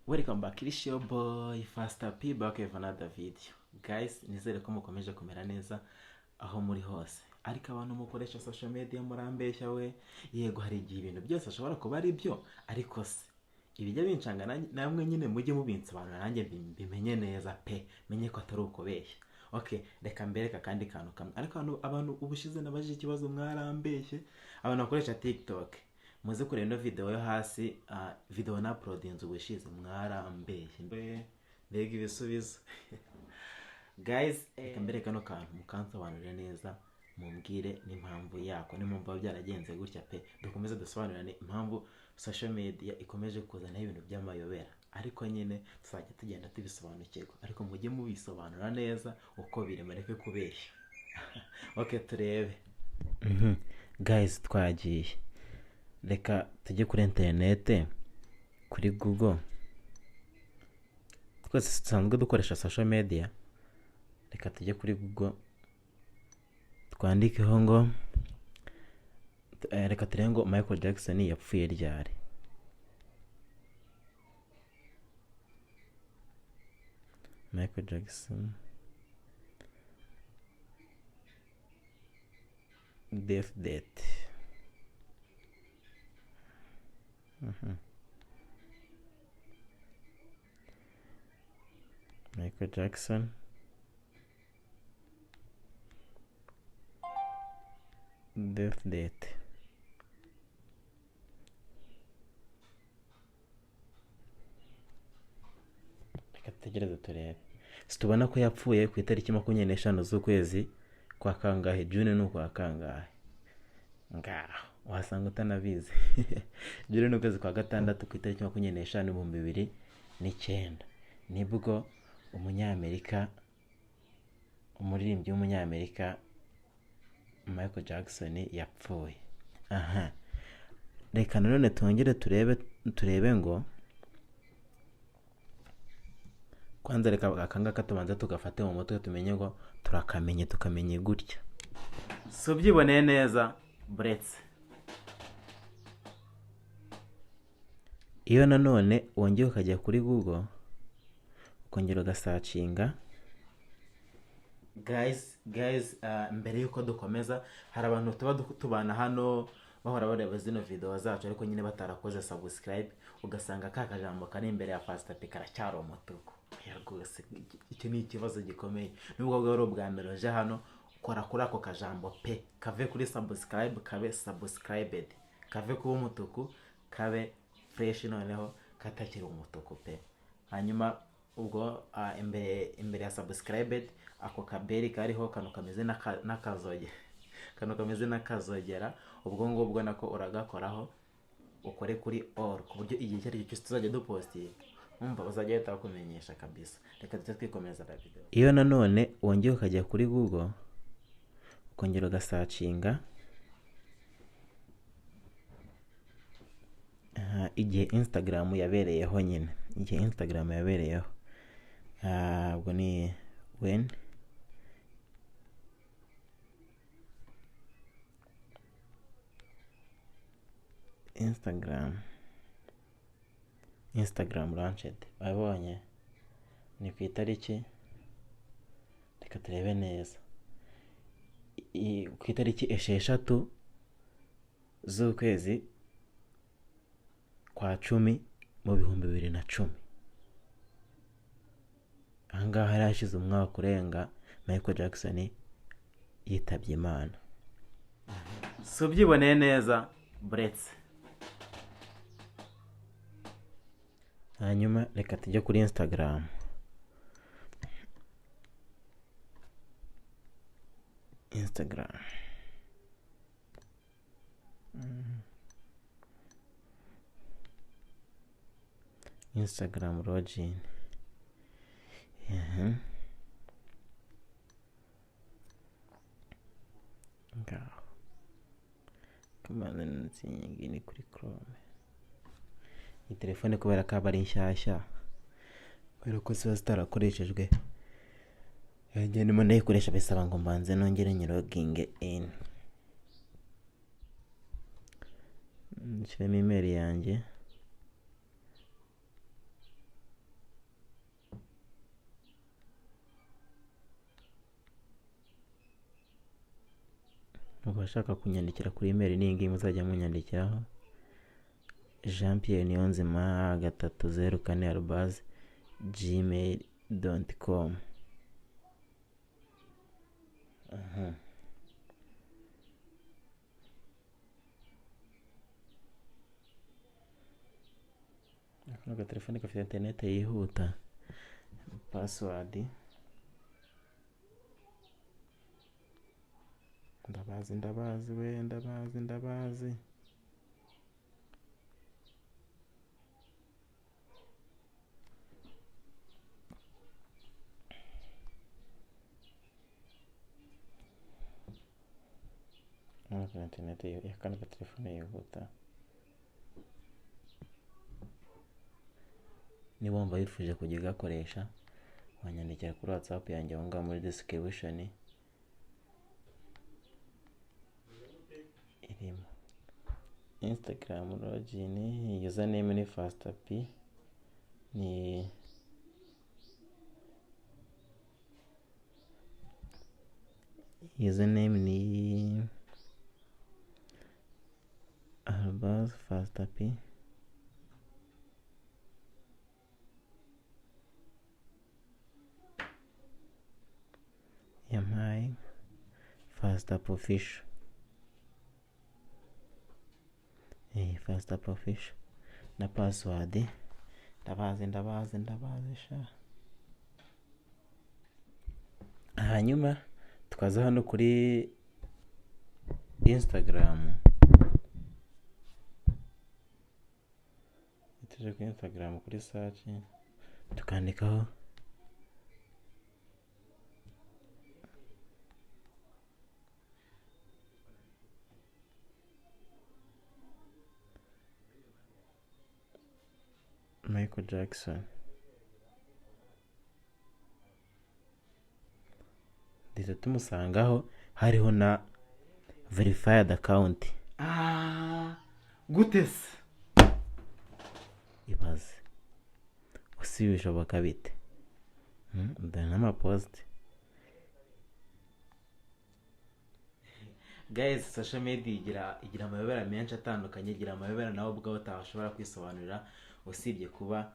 Welcome back, it's your boy Faster P back with another video. Guys, nizere ko mukomeje kumera neza aho muri hose. Ariko abantu mukoresha social media murambeshya we. Yego hari igihe ibintu byose ashobora kuba ari byo, ariko se ibijya bincanga namwe nyine mujye mubinsobanura nanjye bimenye neza pe, menye ko atari ukubeshya. Okay, reka mbereka kandi kantu kamwe. Ariko abantu ubushize nabajije ikibazo mwarambeshye. Abantu bakoresha TikTok. Muze kureba ino video yo hasi, video na uploadinze ubushize mwarambeshye. Mbega ibisubizo. Guys, reka mbereka kano kantu mukansobanurire neza, mumbwire n'impamvu yako, n'impamvu byaragenze gutya pe. Dukomeze dusobanurane impamvu social media ikomeje kuzana ibintu by'amayobera. Ariko nyine tuzajya tugenda tubisobanukirwa, ariko mujye mubisobanura neza uko biri, mureke kubeshya. Okay, turebe. Guys, twagiye. Reka tujye kuri interinete, kuri Google. Twese dusanzwe dukoresha social media. Reka tujye kuri Google, twandikeho ngo reka turebe ngo Michael Jackson yapfuye ryari. Michael Jackson death date. Michael Jackson death date. Reka tutegereze turebe. Situbona ko yapfuye ku itariki 25 z'ukwezi kwa kangahe, June n'ukwa kangahe. Ngaho wasanga utanabizi. June n'ukwezi kwa gatandatu ku itariki 25 2009 nibwo umunyamerika, umuririmbyi w'umunyamerika Michael Jackson yapfuye. Reka none tongere turebe ngo kwanza reka akangaka tubanza tugafate mu mutwe tumenye ngo tukamenye gutya. So byiboneye neza buretse. Iyo nanone wongeye ukajya kuri Google ukongera ugasacinga. Guys, mbere yuko dukomeza, hari abantu tuba tubana hano bahora bareba zino video zacu ariko nyine batarakoze subscribe, ugasanga ka kajambo kari imbere ya Faster P karacyari umutuku. Rwose icyo ni ikibazo gikomeye. Nubwo bwari ubwa mbere uje hano, kora kuri ako kajambo pe, kave kuri subscribe kabe subscribed, kave kuba umutuku kabe fresh, noneho katakiri umutuku pe. Hanyuma ubwo imbere ya subscribed ako kaberi kariho kano kameze n'akazogera, kano kameze n'akazogera, ubwo ngubwo nako uragakoraho ukore kuri all, ku buryo igihe cyari cyose tuzajya dupostinga umva bazajya bahita bakumenyesha kabisa. Reka twikomeza la video. Iyo nanone wongeye ukajya kuri Google ukongera ugasacinga igihe Instagram yabereyeho nyine, igihe Instagram yabereyeho, ubwo ni when Instagram launched. Wabonye ni ku itariki, reka turebe neza, ku itariki 6 z'ukwezi kwa 10 mu 2010. Ahangaha yarashize umwaka urenga Michael Jackson yitabye Imana. So byiboneye neza buretse. Hanyuma reka tujye kuri Instagram. Instagram login. Ngaho kamana nsinyingine kuri Chrome. Iyi telefone kubera ko ari nshyashya, kubera ko ziba zitarakoreshejwe, yanjye ndimo ndayikoresha bisaba ngo mbanze nongere nyiloginge in. Nshyiremo email yanjye. Abashaka kunyandikira kuri email ni iyi ngiyi muzajya munyandikiraho: jeanpierre-304@gmail.com. Kano gatelefone gafite interineti yihuta. Password ndabazi. Interineti ya kano gatelefone yihuta. Niba wumva wifuje kujya ugakoresha, wanyandikira kuri WhatsApp yanjye aho ngaho muri description irimo. Instagram login, username ni FastaP, ni username ni @FastaP. Yampaye FastaP official. FastaP official na password ndabazi sha. Hanyuma tukaza hano kuri Instagram. Tuje kuri Instagram kuri search tukandikaho Michael Jackson. Ndetse tumusangaho hariho na verified account. Gute se? Ibaze usi bishoboka bite? Ndana n'amapost. Guys, social media igira amayobera menshi atandukanye, igira amayobera nawe ubwawe utashobora kwisobanurira, usibye kuba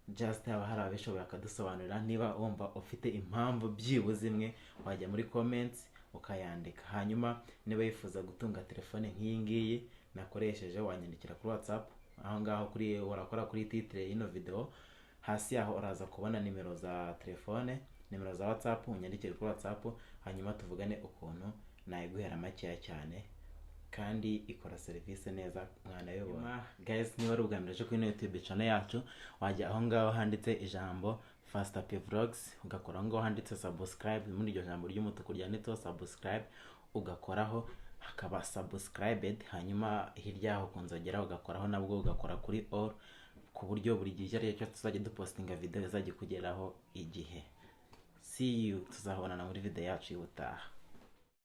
just haba hari abishoboye akadusobanurira. Niba wumva ufite impamvu byibuze imwe, wajya muri comments ukayandika. Hanyuma niba yifuza gutunga telefone nk'iyi ngiyi nakoresheje, wanyandikira kuri WhatsApp aho ngaho urakora kuri titre y'ino video. Hasi yaho uraza kubona nimero za telefone, nimero za WhatsApp, unyandikire kuri WhatsApp, hanyuma tuvugane ukuntu nayiguhera makeya cyane kandi ikora serivisi neza mwanayobora. Guys, niba ari ubwa mbere kuri YouTube channel yacu, wajya aho ngaho handitse ijambo FastaP Vlogs, ugakora aho ngaho handitse subscribe, muri iryo jambo ry'umutuku ryanditseho subscribe, ugakoraho hakaba subscribed. Hanyuma hirya yaho kunzogera ugakoraho nabwo, ugakora kuri all, ku buryo buri gihe cyari cyo tuzajya dupostinga video izajya kugeraho igihe. See you, tuzabonana muri video yacu y'ubutaha.